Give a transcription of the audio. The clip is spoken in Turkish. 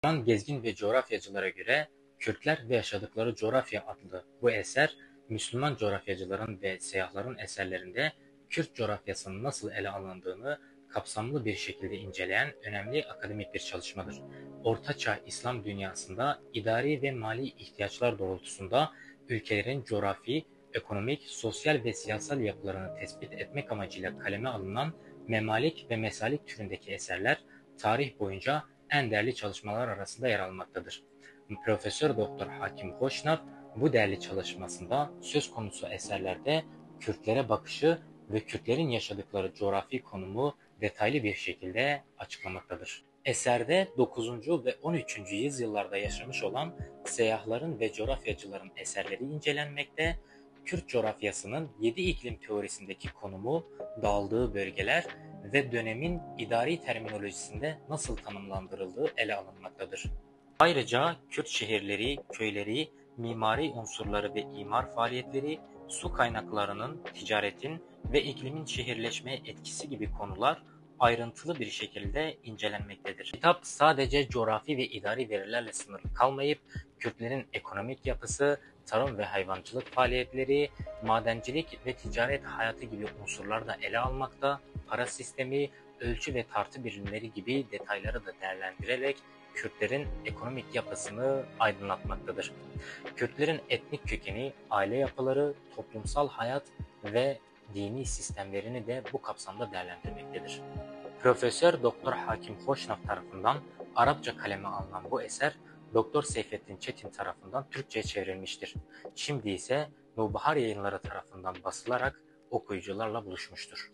Müslüman gezgin ve coğrafyacılara göre Kürtler ve Yaşadıkları Coğrafya adlı bu eser, Müslüman coğrafyacıların ve seyyahların eserlerinde Kürt coğrafyasının nasıl ele alındığını kapsamlı bir şekilde inceleyen önemli akademik bir çalışmadır. Ortaçağ İslam dünyasında idari ve mali ihtiyaçlar doğrultusunda ülkelerin coğrafi, ekonomik, sosyal ve siyasal yapılarını tespit etmek amacıyla kaleme alınan memalik ve mesalik türündeki eserler tarih boyunca en değerli çalışmalar arasında yer almaktadır. Profesör Doktor Hakim Hoşnaf bu değerli çalışmasında söz konusu eserlerde Kürtlere bakışı ve Kürtlerin yaşadıkları coğrafi konumu detaylı bir şekilde açıklamaktadır. Eserde 9. ve 13. yüzyıllarda yaşamış olan seyyahların ve coğrafyacıların eserleri incelenmekte, Kürt coğrafyasının 7 iklim teorisindeki konumu, dağıldığı bölgeler ve dönemin idari terminolojisinde nasıl tanımlandırıldığı ele alınmaktadır. Ayrıca Kürt şehirleri, köyleri, mimari unsurları ve imar faaliyetleri, su kaynaklarının, ticaretin ve iklimin şehirleşmeye etkisi gibi konular ayrıntılı bir şekilde incelenmektedir. Kitap sadece coğrafi ve idari verilerle sınırlı kalmayıp, Kürtlerin ekonomik yapısı, tarım ve hayvancılık faaliyetleri, madencilik ve ticaret hayatı gibi unsurları da ele almakta, para sistemi, ölçü ve tartı birimleri gibi detayları da değerlendirerek Kürtlerin ekonomik yapısını aydınlatmaktadır. Kürtlerin etnik kökeni, aile yapıları, toplumsal hayat ve dini sistemlerini de bu kapsamda değerlendirmektedir. Profesör Doktor Hakim Hoşnaf tarafından Arapça kaleme alınan bu eser, Doktor Seyfettin Çetin tarafından Türkçe'ye çevrilmiştir. Şimdi ise Nurbahar Yayınları tarafından basılarak okuyucularla buluşmuştur.